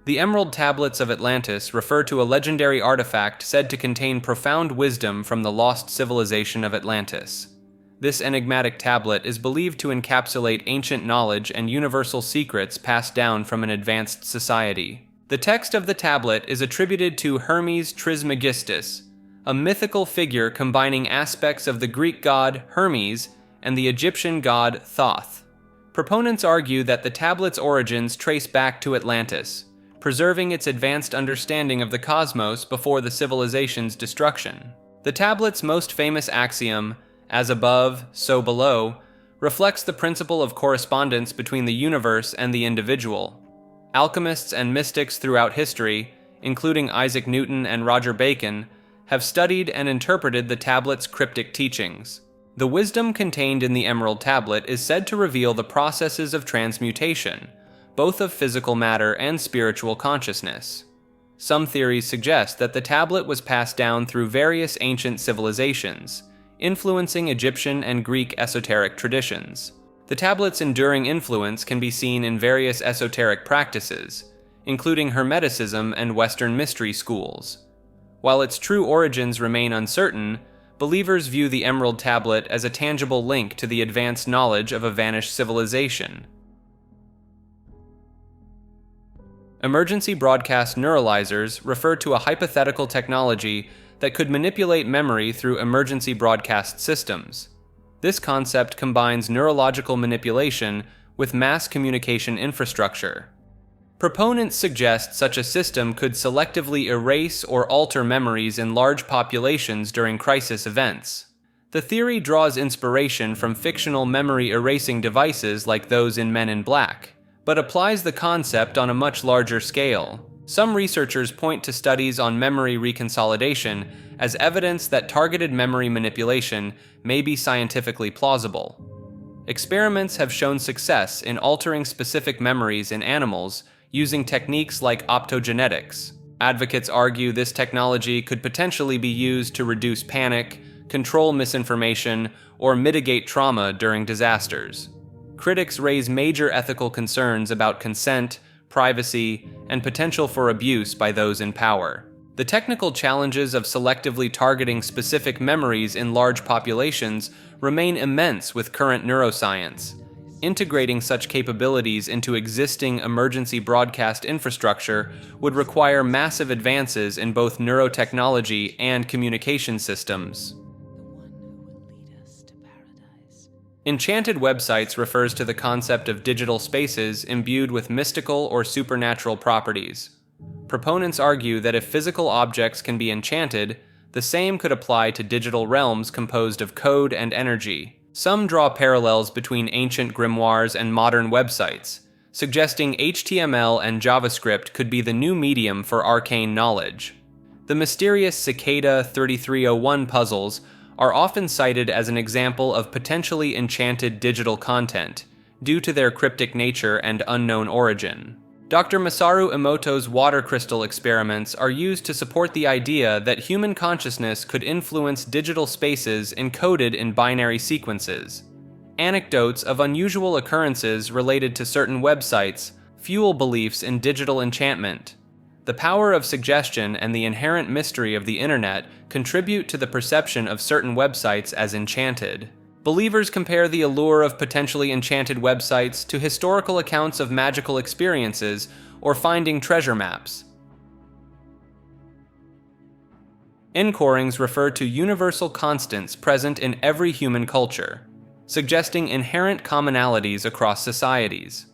The Emerald Tablets of Atlantis refer to a legendary artifact said to contain profound wisdom from the lost civilization of Atlantis. This enigmatic tablet is believed to encapsulate ancient knowledge and universal secrets passed down from an advanced society. The text of the tablet is attributed to Hermes Trismegistus, a mythical figure combining aspects of the Greek god Hermes and the Egyptian god Thoth. Proponents argue that the tablet's origins trace back to Atlantis, preserving its advanced understanding of the cosmos before the civilization's destruction. The tablet's most famous axiom, "as above, so below," reflects the principle of correspondence between the universe and the individual. Alchemists and mystics throughout history, including Isaac Newton and Roger Bacon, have studied and interpreted the tablet's cryptic teachings. The wisdom contained in the Emerald Tablet is said to reveal the processes of transmutation, both of physical matter and spiritual consciousness. Some theories suggest that the tablet was passed down through various ancient civilizations, influencing Egyptian and Greek esoteric traditions. The tablet's enduring influence can be seen in various esoteric practices, including Hermeticism and Western mystery schools. While its true origins remain uncertain, believers view the Emerald Tablet as a tangible link to the advanced knowledge of a vanished civilization. Emergency broadcast Neuralyzers refer to a hypothetical technology that could manipulate memory through emergency broadcast systems. This concept combines neurological manipulation with mass communication infrastructure. Proponents suggest such a system could selectively erase or alter memories in large populations during crisis events. The theory draws inspiration from fictional memory erasing devices like those in Men in Black, but applies the concept on a much larger scale. Some researchers point to studies on memory reconsolidation as evidence that targeted memory manipulation may be scientifically plausible. Experiments have shown success in altering specific memories in animals using techniques like optogenetics. Advocates argue this technology could potentially be used to reduce panic, control misinformation, or mitigate trauma during disasters. Critics raise major ethical concerns about consent, privacy, and potential for abuse by those in power. The technical challenges of selectively targeting specific memories in large populations remain immense with current neuroscience. Integrating such capabilities into existing emergency broadcast infrastructure would require massive advances in both neurotechnology and communication systems. Enchanted websites refers to the concept of digital spaces imbued with mystical or supernatural properties. Proponents argue that if physical objects can be enchanted, the same could apply to digital realms composed of code and energy. Some draw parallels between ancient grimoires and modern websites, suggesting HTML and JavaScript could be the new medium for arcane knowledge. The mysterious Cicada 3301 puzzles are often cited as an example of potentially enchanted digital content, due to their cryptic nature and unknown origin. Dr. Masaru Emoto's water crystal experiments are used to support the idea that human consciousness could influence digital spaces encoded in binary sequences. Anecdotes of unusual occurrences related to certain websites fuel beliefs in digital enchantment. The power of suggestion and the inherent mystery of the internet contribute to the perception of certain websites as enchanted. Believers compare the allure of potentially enchanted websites to historical accounts of magical experiences or finding treasure maps. Encorings refer to universal constants present in every human culture, suggesting inherent commonalities across societies.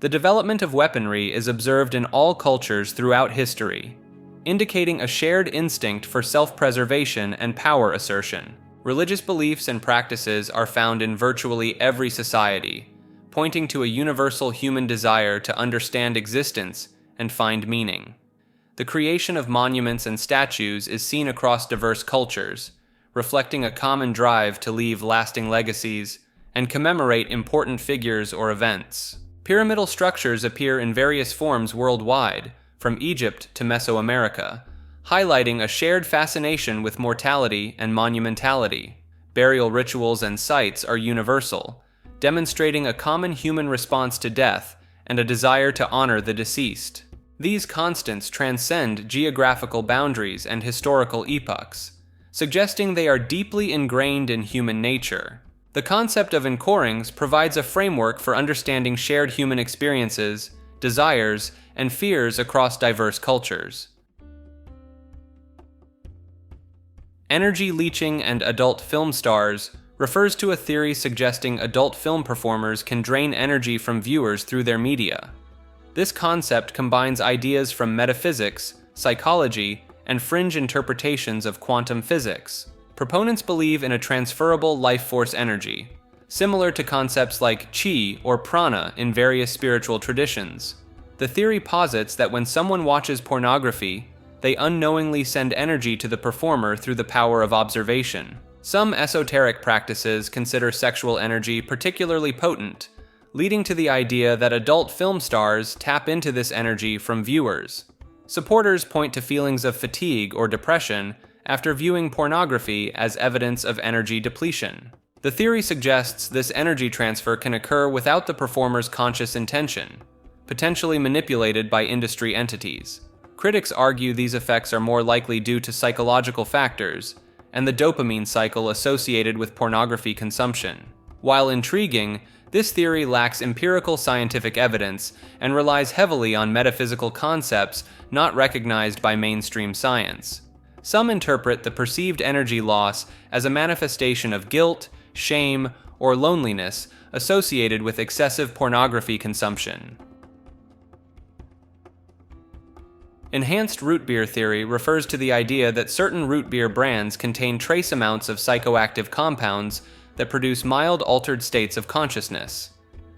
The development of weaponry is observed in all cultures throughout history, indicating a shared instinct for self-preservation and power assertion. Religious beliefs and practices are found in virtually every society, pointing to a universal human desire to understand existence and find meaning. The creation of monuments and statues is seen across diverse cultures, reflecting a common drive to leave lasting legacies and commemorate important figures or events. Pyramidal structures appear in various forms worldwide, from Egypt to Mesoamerica, highlighting a shared fascination with mortality and monumentality. Burial rituals and sites are universal, demonstrating a common human response to death and a desire to honor the deceased. These constants transcend geographical boundaries and historical epochs, suggesting they are deeply ingrained in human nature. The concept of Encorings provides a framework for understanding shared human experiences, desires, and fears across diverse cultures. Energy leeching and adult film stars refers to a theory suggesting adult film performers can drain energy from viewers through their media. This concept combines ideas from metaphysics, psychology, and fringe interpretations of quantum physics. Proponents believe in a transferable life force energy, similar to concepts like chi or prana in various spiritual traditions. The theory posits that when someone watches pornography, they unknowingly send energy to the performer through the power of observation. Some esoteric practices consider sexual energy particularly potent, leading to the idea that adult film stars tap into this energy from viewers. Supporters point to feelings of fatigue or depression after viewing pornography as evidence of energy depletion. The theory suggests this energy transfer can occur without the performer's conscious intention, potentially manipulated by industry entities. Critics argue these effects are more likely due to psychological factors and the dopamine cycle associated with pornography consumption. While intriguing, this theory lacks empirical scientific evidence and relies heavily on metaphysical concepts not recognized by mainstream science. Some interpret the perceived energy loss as a manifestation of guilt, shame, or loneliness associated with excessive pornography consumption. Enhanced root beer theory refers to the idea that certain root beer brands contain trace amounts of psychoactive compounds that produce mild altered states of consciousness.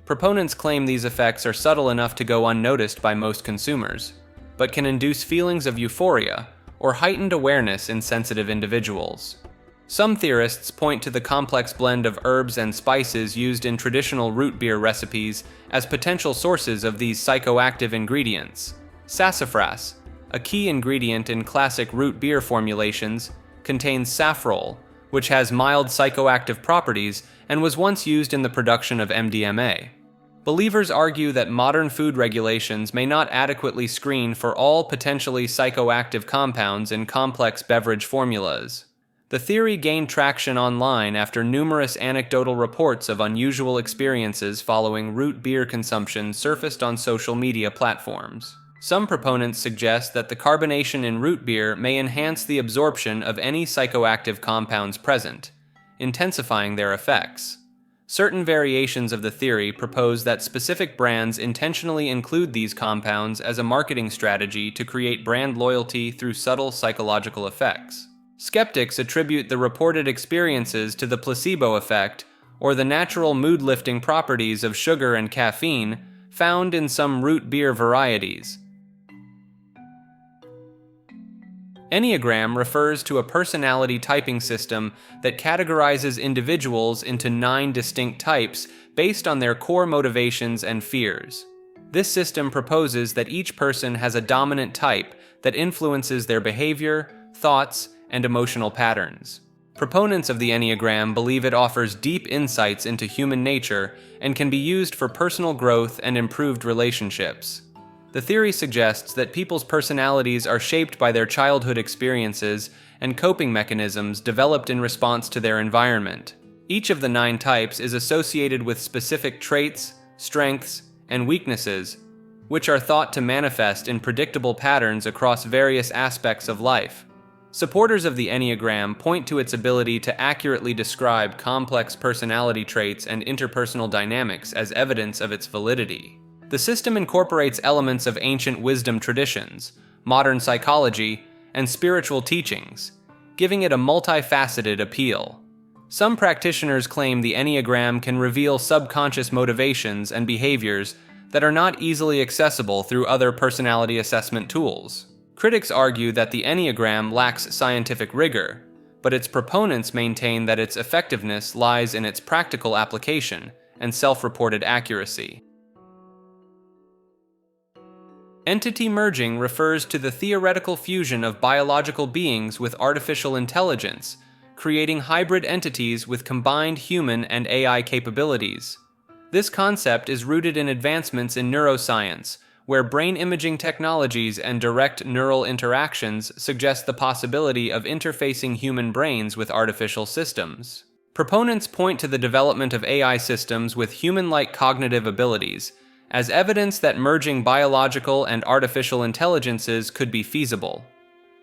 Proponents claim these effects are subtle enough to go unnoticed by most consumers, but can induce feelings of euphoria or heightened awareness in sensitive individuals. Some theorists point to the complex blend of herbs and spices used in traditional root beer recipes as potential sources of these psychoactive ingredients. Sassafras, a key ingredient in classic root beer formulations, contains safrole, which has mild psychoactive properties and was once used in the production of MDMA. Believers argue that modern food regulations may not adequately screen for all potentially psychoactive compounds in complex beverage formulas. The theory gained traction online after numerous anecdotal reports of unusual experiences following root beer consumption surfaced on social media platforms. Some proponents suggest that the carbonation in root beer may enhance the absorption of any psychoactive compounds present, intensifying their effects. Certain variations of the theory propose that specific brands intentionally include these compounds as a marketing strategy to create brand loyalty through subtle psychological effects. Skeptics attribute the reported experiences to the placebo effect or the natural mood-lifting properties of sugar and caffeine found in some root beer varieties. Enneagram refers to a personality typing system that categorizes individuals into 9 distinct types based on their core motivations and fears. This system proposes that each person has a dominant type that influences their behavior, thoughts, and emotional patterns. Proponents of the Enneagram believe it offers deep insights into human nature and can be used for personal growth and improved relationships. The theory suggests that people's personalities are shaped by their childhood experiences and coping mechanisms developed in response to their environment. Each of the 9 types is associated with specific traits, strengths, and weaknesses, which are thought to manifest in predictable patterns across various aspects of life. Supporters of the Enneagram point to its ability to accurately describe complex personality traits and interpersonal dynamics as evidence of its validity. The system incorporates elements of ancient wisdom traditions, modern psychology, and spiritual teachings, giving it a multifaceted appeal. Some practitioners claim the Enneagram can reveal subconscious motivations and behaviors that are not easily accessible through other personality assessment tools. Critics argue that the Enneagram lacks scientific rigor, but its proponents maintain that its effectiveness lies in its practical application and self-reported accuracy. Entity merging refers to the theoretical fusion of biological beings with artificial intelligence, creating hybrid entities with combined human and AI capabilities. This concept is rooted in advancements in neuroscience, where brain imaging technologies and direct neural interactions suggest the possibility of interfacing human brains with artificial systems. Proponents point to the development of AI systems with human-like cognitive abilities as evidence that merging biological and artificial intelligences could be feasible.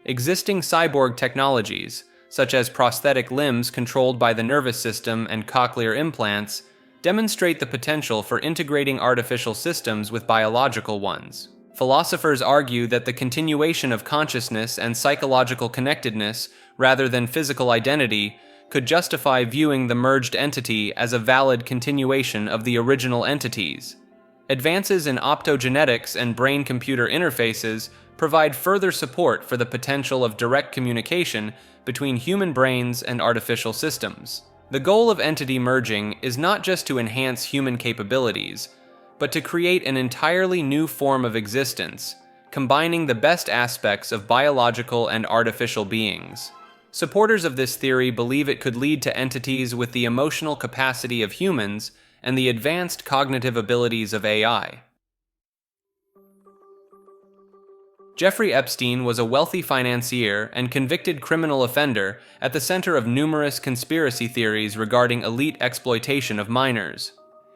Existing cyborg technologies, such as prosthetic limbs controlled by the nervous system and cochlear implants, demonstrate the potential for integrating artificial systems with biological ones. Philosophers argue that the continuation of consciousness and psychological connectedness, rather than physical identity, could justify viewing the merged entity as a valid continuation of the original entities. Advances in optogenetics and brain-computer interfaces provide further support for the potential of direct communication between human brains and artificial systems. The goal of entity merging is not just to enhance human capabilities, but to create an entirely new form of existence, combining the best aspects of biological and artificial beings. Supporters of this theory believe it could lead to entities with the emotional capacity of humans and the advanced cognitive abilities of AI. Jeffrey Epstein was a wealthy financier and convicted criminal offender at the center of numerous conspiracy theories regarding elite exploitation of minors.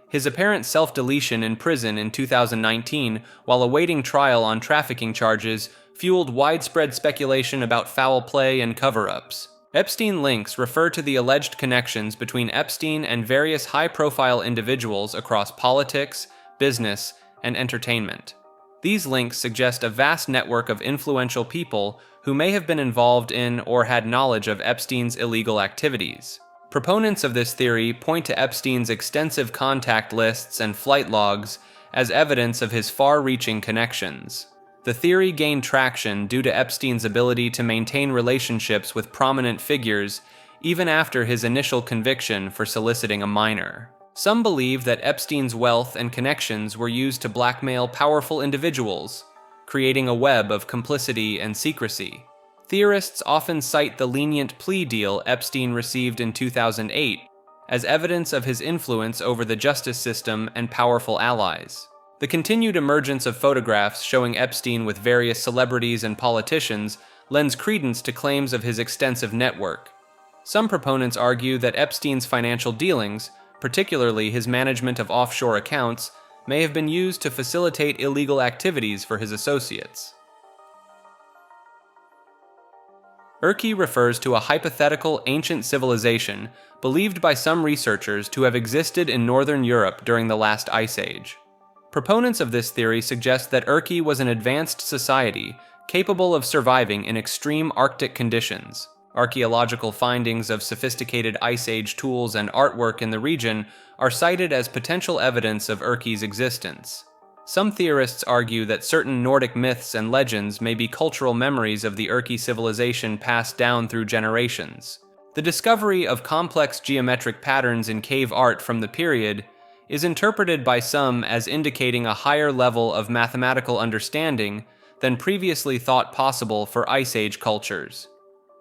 His apparent self-deletion in prison in 2019 while awaiting trial on trafficking charges fueled widespread speculation about foul play and cover-ups. Epstein links refer to the alleged connections between Epstein and various high-profile individuals across politics, business, and entertainment. These links suggest a vast network of influential people who may have been involved in or had knowledge of Epstein's illegal activities. Proponents of this theory point to Epstein's extensive contact lists and flight logs as evidence of his far-reaching connections. The theory gained traction due to Epstein's ability to maintain relationships with prominent figures even after his initial conviction for soliciting a minor. Some believe that Epstein's wealth and connections were used to blackmail powerful individuals, creating a web of complicity and secrecy. Theorists often cite the lenient plea deal Epstein received in 2008 as evidence of his influence over the justice system and powerful allies. The continued emergence of photographs showing Epstein with various celebrities and politicians lends credence to claims of his extensive network. Some proponents argue that Epstein's financial dealings, particularly his management of offshore accounts, may have been used to facilitate illegal activities for his associates. Erkii refers to a hypothetical ancient civilization believed by some researchers to have existed in northern Europe during the last ice age. Proponents of this theory suggest that Erkii was an advanced society capable of surviving in extreme Arctic conditions. Archaeological findings of sophisticated Ice Age tools and artwork in the region are cited as potential evidence of Erkii's existence. Some theorists argue that certain Nordic myths and legends may be cultural memories of the Erkii civilization passed down through generations. The discovery of complex geometric patterns in cave art from the period is interpreted by some as indicating a higher level of mathematical understanding than previously thought possible for Ice Age cultures.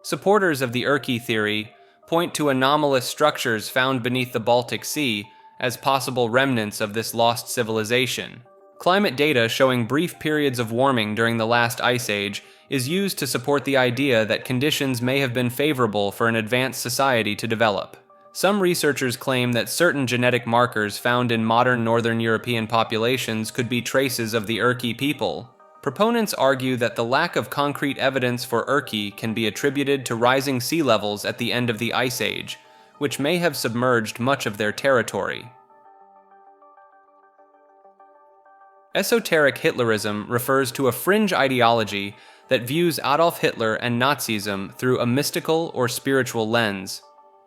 Supporters of the Erkii theory point to anomalous structures found beneath the Baltic Sea as possible remnants of this lost civilization. Climate data showing brief periods of warming during the last ice age is used to support the idea that conditions may have been favorable for an advanced society to develop. Some researchers claim that certain genetic markers found in modern Northern European populations could be traces of the Erkii people. Proponents argue that the lack of concrete evidence for Erkii can be attributed to rising sea levels at the end of the Ice Age, which may have submerged much of their territory. Esoteric Hitlerism refers to a fringe ideology that views Adolf Hitler and Nazism through a mystical or spiritual lens.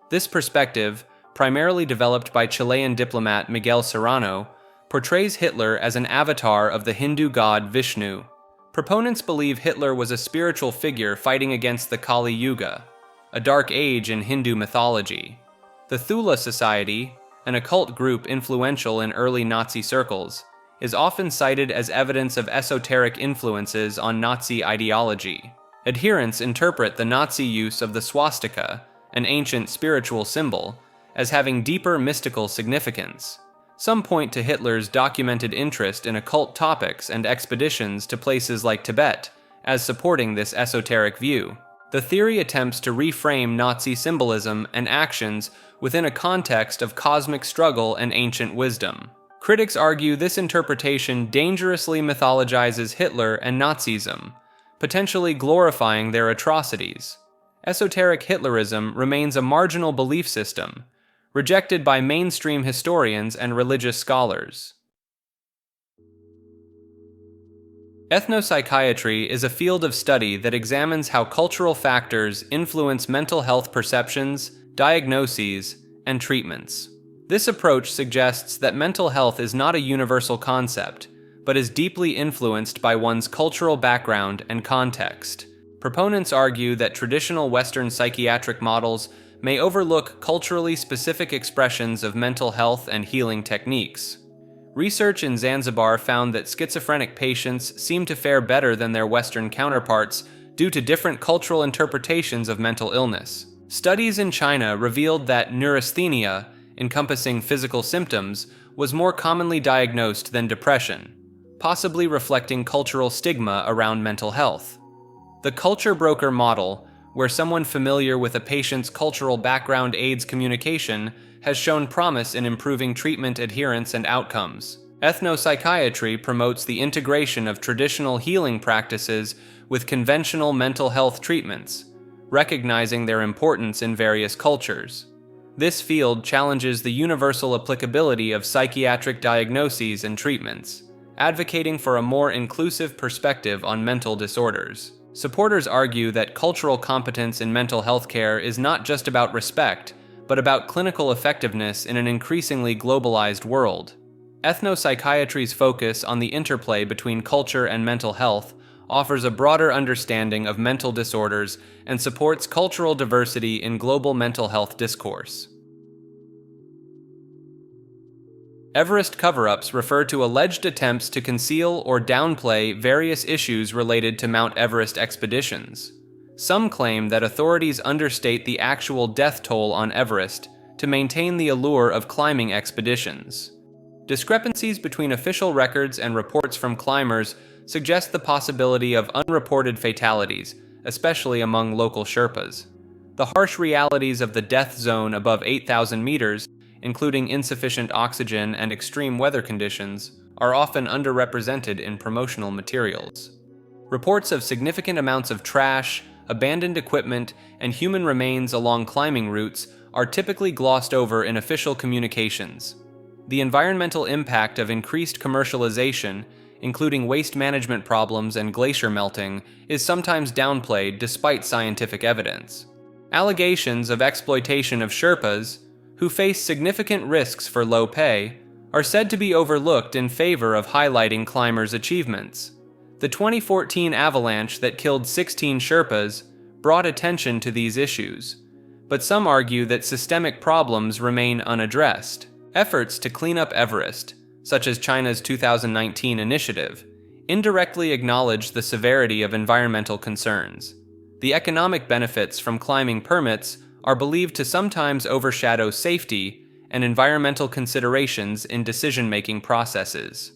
This perspective, primarily developed by Chilean diplomat Miguel Serrano, portrays Hitler as an avatar of the Hindu god Vishnu. Proponents believe Hitler was a spiritual figure fighting against the Kali Yuga, a dark age in Hindu mythology. The Thula Society, an occult group influential in early Nazi circles, is often cited as evidence of esoteric influences on Nazi ideology. Adherents interpret the Nazi use of the swastika, an ancient spiritual symbol, as having deeper mystical significance. Some point to Hitler's documented interest in occult topics and expeditions to places like Tibet as supporting this esoteric view. The theory attempts to reframe Nazi symbolism and actions within a context of cosmic struggle and ancient wisdom. Critics argue this interpretation dangerously mythologizes Hitler and Nazism, potentially glorifying their atrocities. Esoteric Hitlerism remains a marginal belief system, rejected by mainstream historians and religious scholars. Ethnopsychiatry is a field of study that examines how cultural factors influence mental health perceptions, diagnoses, and treatments. This approach suggests that mental health is not a universal concept, but is deeply influenced by one's cultural background and context. Proponents argue that traditional Western psychiatric models may overlook culturally specific expressions of mental health and healing techniques. Research in Zanzibar found that schizophrenic patients seem to fare better than their Western counterparts due to different cultural interpretations of mental illness. Studies in China revealed that neurasthenia, encompassing physical symptoms, was more commonly diagnosed than depression, possibly reflecting cultural stigma around mental health. The culture broker model, where someone familiar with a patient's cultural background aids communication, has shown promise in improving treatment adherence and outcomes. Ethnopsychiatry promotes the integration of traditional healing practices with conventional mental health treatments, recognizing their importance in various cultures. This field challenges the universal applicability of psychiatric diagnoses and treatments, advocating for a more inclusive perspective on mental disorders. Supporters argue that cultural competence in mental health care is not just about respect, but about clinical effectiveness in an increasingly globalized world. Ethnopsychiatry's focus on the interplay between culture and mental health offers a broader understanding of mental disorders and supports cultural diversity in global mental health discourse. Everest Cover-ups refer to alleged attempts to conceal or downplay various issues related to Mount Everest expeditions. Some claim that authorities understate the actual death toll on Everest to maintain the allure of climbing expeditions. Discrepancies between official records and reports from climbers suggest the possibility of unreported fatalities, especially among local Sherpas. The harsh realities of the death zone above 8,000 meters, including insufficient oxygen and extreme weather conditions, are often underrepresented in promotional materials. Reports of significant amounts of trash, abandoned equipment, and human remains along climbing routes are typically glossed over in official communications. The environmental impact of increased commercialization, including waste management problems and glacier melting, is sometimes downplayed despite scientific evidence. Allegations of exploitation of Sherpas, who face significant risks for low pay, are said to be overlooked in favor of highlighting climbers' achievements. The 2014 avalanche that killed 16 Sherpas brought attention to these issues, but some argue that systemic problems remain unaddressed. Efforts to clean up Everest, such as China's 2019 initiative, indirectly acknowledge the severity of environmental concerns. The economic benefits from climbing permits are believed to sometimes overshadow safety and environmental considerations in decision-making processes.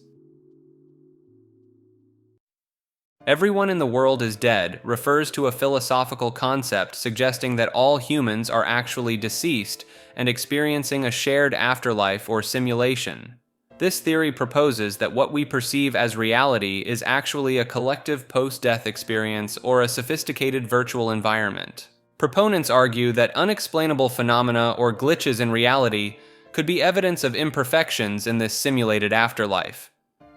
Everyone in the world is dead refers to a philosophical concept suggesting that all humans are actually deceased and experiencing a shared afterlife or simulation. This theory proposes that what we perceive as reality is actually a collective post-death experience or a sophisticated virtual environment. Proponents argue that unexplainable phenomena or glitches in reality could be evidence of imperfections in this simulated afterlife.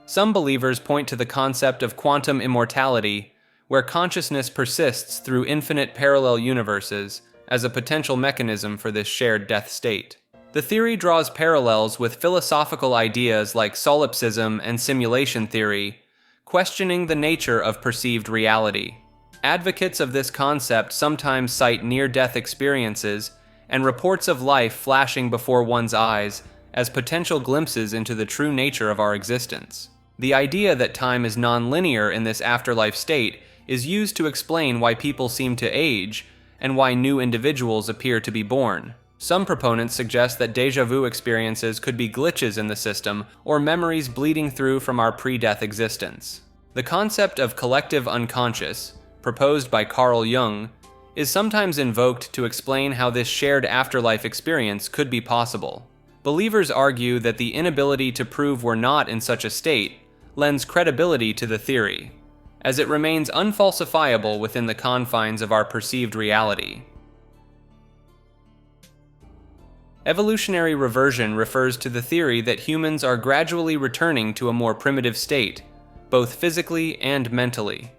Some believers point to the concept of quantum immortality, where consciousness persists through infinite parallel universes, as a potential mechanism for this shared death state. The theory draws parallels with philosophical ideas like solipsism and simulation theory, questioning the nature of perceived reality. Advocates of this concept sometimes cite near-death experiences and reports of life flashing before one's eyes as potential glimpses into the true nature of our existence. The idea that time is non-linear in this afterlife state is used to explain why people seem to age and why new individuals appear to be born. Some proponents suggest that déjà vu experiences could be glitches in the system or memories bleeding through from our pre-death existence. The concept of collective unconscious, proposed by Carl Jung, is sometimes invoked to explain how this shared afterlife experience could be possible. Believers argue that the inability to prove we're not in such a state lends credibility to the theory, as it remains unfalsifiable within the confines of our perceived reality. Evolutionary reversion refers to the theory that humans are gradually returning to a more primitive state, both physically and mentally.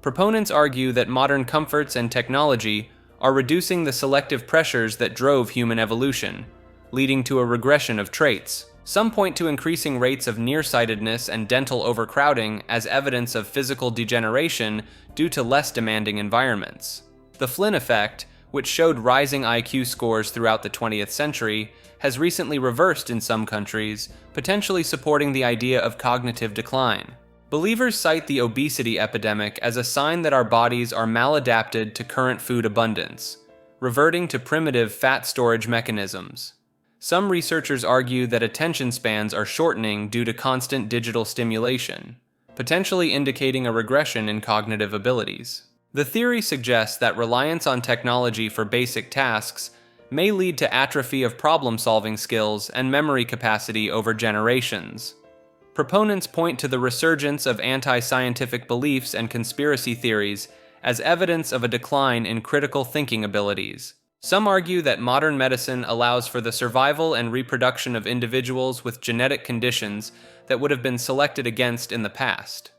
Proponents argue that modern comforts and technology are reducing the selective pressures that drove human evolution, leading to a regression of traits. Some point to increasing rates of nearsightedness and dental overcrowding as evidence of physical degeneration due to less demanding environments. The Flynn effect, which showed rising IQ scores throughout the 20th century, has recently reversed in some countries, potentially supporting the idea of cognitive decline. Believers cite the obesity epidemic as a sign that our bodies are maladapted to current food abundance, reverting to primitive fat storage mechanisms. Some researchers argue that attention spans are shortening due to constant digital stimulation, potentially indicating a regression in cognitive abilities. The theory suggests that reliance on technology for basic tasks may lead to atrophy of problem-solving skills and memory capacity over generations. Proponents point to the resurgence of anti-scientific beliefs and conspiracy theories as evidence of a decline in critical thinking abilities. Some argue that modern medicine allows for the survival and reproduction of individuals with genetic conditions that would have been selected against in the past.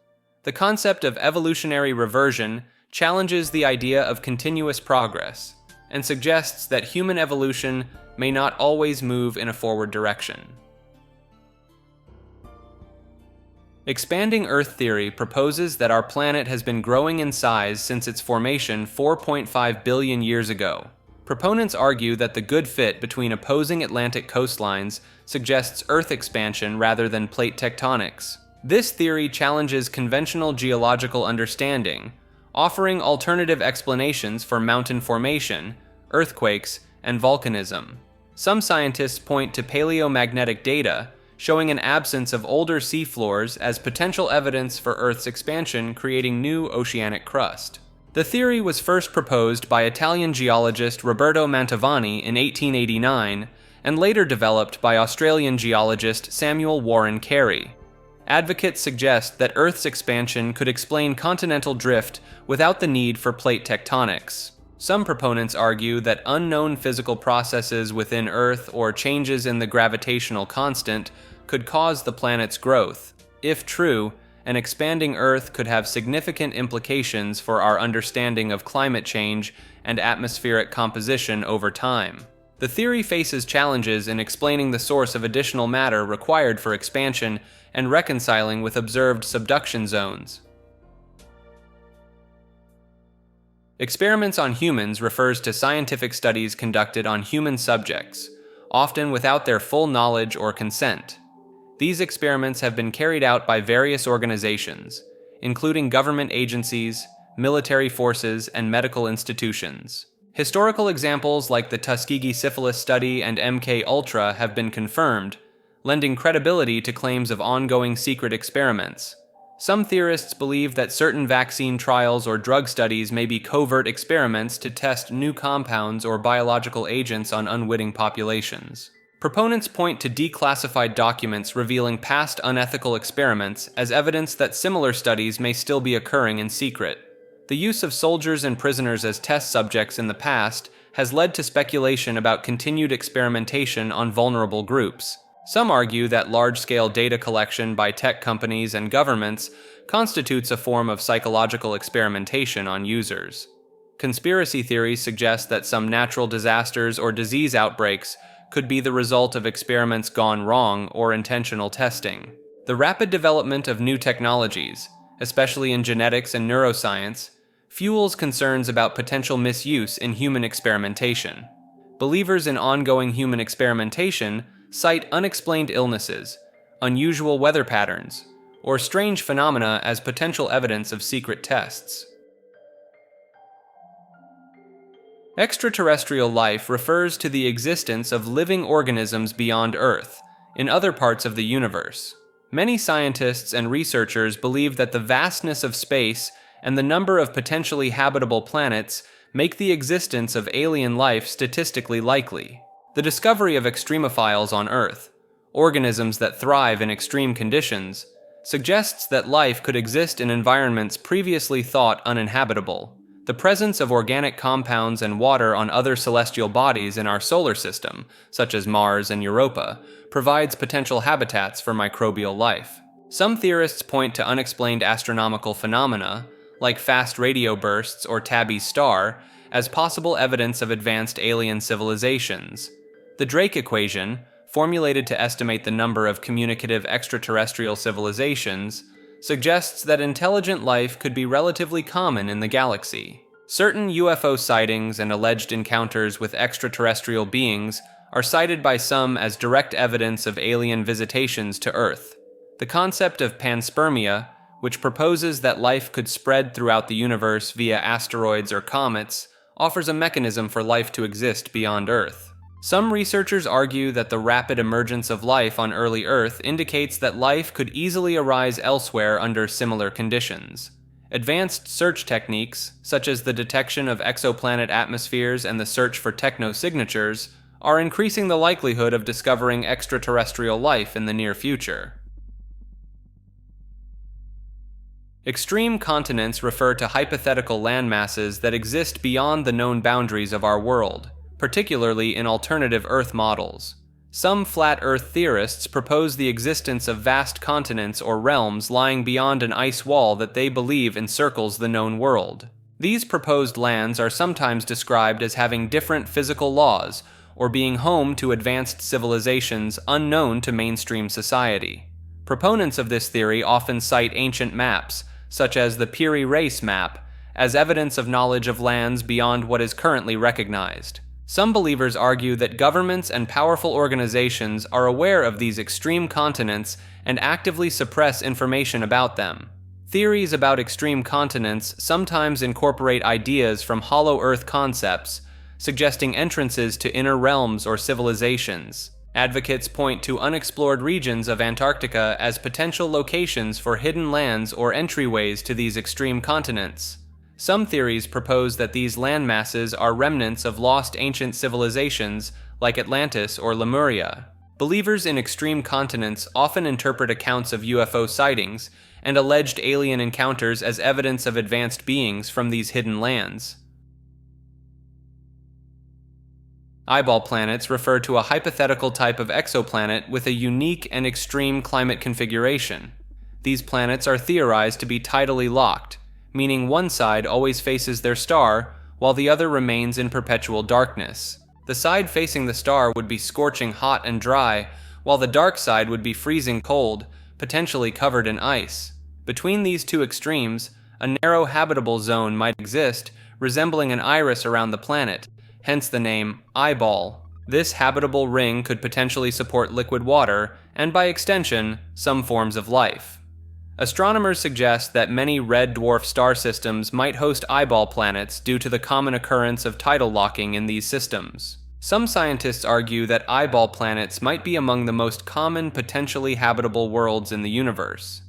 The concept of evolutionary reversion challenges the idea of continuous progress and suggests that human evolution may not always move in a forward direction. Expanding Earth theory proposes that our planet has been growing in size since its formation 4.5 billion years ago. Proponents argue that the good fit between opposing Atlantic coastlines suggests Earth expansion rather than plate tectonics. This theory challenges conventional geological understanding, offering alternative explanations for mountain formation, earthquakes, and volcanism. Some scientists point to paleomagnetic data, showing an absence of older seafloors as potential evidence for Earth's expansion, creating new oceanic crust. The theory was first proposed by Italian geologist Roberto Mantovani in 1889 and later developed by Australian geologist Samuel Warren Carey. Advocates suggest that Earth's expansion could explain continental drift without the need for plate tectonics. Some proponents argue that unknown physical processes within Earth or changes in the gravitational constant could cause the planet's growth. If true, an expanding Earth could have significant implications for our understanding of climate change and atmospheric composition over time. The theory faces challenges in explaining the source of additional matter required for expansion and reconciling with observed subduction zones. Experiments on humans refers to scientific studies conducted on human subjects, often without their full knowledge or consent. These experiments have been carried out by various organizations, including government agencies, military forces, and medical institutions. Historical examples like the Tuskegee syphilis study and MK-Ultra have been confirmed, lending credibility to claims of ongoing secret experiments. Some theorists believe that certain vaccine trials or drug studies may be covert experiments to test new compounds or biological agents on unwitting populations. Proponents point to declassified documents revealing past unethical experiments as evidence that similar studies may still be occurring in secret. The use of soldiers and prisoners as test subjects in the past has led to speculation about continued experimentation on vulnerable groups. Some argue that large-scale data collection by tech companies and governments constitutes a form of psychological experimentation on users. Conspiracy theories suggest that some natural disasters or disease outbreaks could be the result of experiments gone wrong or intentional testing. The rapid development of new technologies, especially in genetics and neuroscience, fuels concerns about potential misuse in human experimentation. Believers in ongoing human experimentation cite unexplained illnesses, unusual weather patterns, or strange phenomena as potential evidence of secret tests. Extraterrestrial life refers to the existence of living organisms beyond Earth, in other parts of the universe. Many scientists and researchers believe that the vastness of space and the number of potentially habitable planets make the existence of alien life statistically likely. The discovery of extremophiles on Earth, organisms that thrive in extreme conditions, suggests that life could exist in environments previously thought uninhabitable. The presence of organic compounds and water on other celestial bodies in our solar system, such as Mars and Europa, provides potential habitats for microbial life. Some theorists point to unexplained astronomical phenomena, like fast radio bursts or Tabby's star, as possible evidence of advanced alien civilizations. The Drake equation, formulated to estimate the number of communicative extraterrestrial civilizations, suggests that intelligent life could be relatively common in the galaxy. Certain UFO sightings and alleged encounters with extraterrestrial beings are cited by some as direct evidence of alien visitations to Earth. The concept of panspermia, which proposes that life could spread throughout the universe via asteroids or comets, offers a mechanism for life to exist beyond Earth. Some researchers argue that the rapid emergence of life on early Earth indicates that life could easily arise elsewhere under similar conditions. Advanced search techniques, such as the detection of exoplanet atmospheres and the search for technosignatures, are increasing the likelihood of discovering extraterrestrial life in the near future. Extreme continents refer to hypothetical landmasses that exist beyond the known boundaries of our world, particularly in alternative Earth models. Some flat Earth theorists propose the existence of vast continents or realms lying beyond an ice wall that they believe encircles the known world. These proposed lands are sometimes described as having different physical laws or being home to advanced civilizations unknown to mainstream society. Proponents of this theory often cite ancient maps, such as the Piri Reis map, as evidence of knowledge of lands beyond what is currently recognized. Some believers argue that governments and powerful organizations are aware of these extreme continents and actively suppress information about them. Theories about extreme continents sometimes incorporate ideas from hollow Earth concepts, suggesting entrances to inner realms or civilizations. Advocates point to unexplored regions of Antarctica as potential locations for hidden lands or entryways to these extreme continents. Some theories propose that these landmasses are remnants of lost ancient civilizations like Atlantis or Lemuria. Believers in extreme continents often interpret accounts of UFO sightings and alleged alien encounters as evidence of advanced beings from these hidden lands. Eyeball planets refer to a hypothetical type of exoplanet with a unique and extreme climate configuration. These planets are theorized to be tidally locked, meaning one side always faces their star while the other remains in perpetual darkness. The side facing the star would be scorching hot and dry, while the dark side would be freezing cold, potentially covered in ice. Between these two extremes, a narrow habitable zone might exist, resembling an iris around the planet, hence the name eyeball. This habitable ring could potentially support liquid water, and by extension, some forms of life. Astronomers suggest that many red dwarf star systems might host eyeball planets due to the common occurrence of tidal locking in these systems. Some scientists argue that eyeball planets might be among the most common potentially habitable worlds in the universe.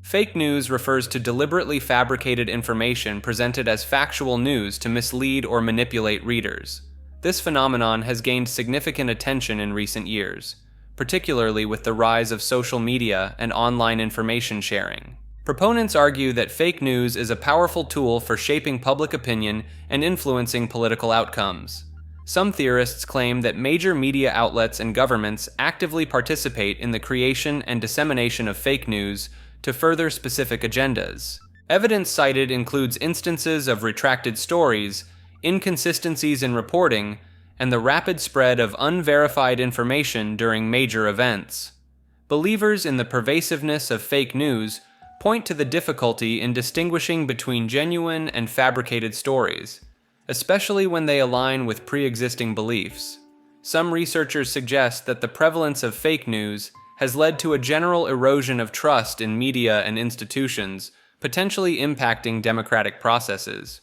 Fake news refers to deliberately fabricated information presented as factual news to mislead or manipulate readers. This phenomenon has gained significant attention in recent years, particularly with the rise of social media and online information sharing. Proponents argue that fake news is a powerful tool for shaping public opinion and influencing political outcomes. Some theorists claim that major media outlets and governments actively participate in the creation and dissemination of fake news to further specific agendas. Evidence cited includes instances of retracted stories, inconsistencies in reporting, and the rapid spread of unverified information during major events. Believers in the pervasiveness of fake news point to the difficulty in distinguishing between genuine and fabricated stories, especially when they align with pre-existing beliefs. Some researchers suggest that the prevalence of fake news has led to a general erosion of trust in media and institutions, potentially impacting democratic processes.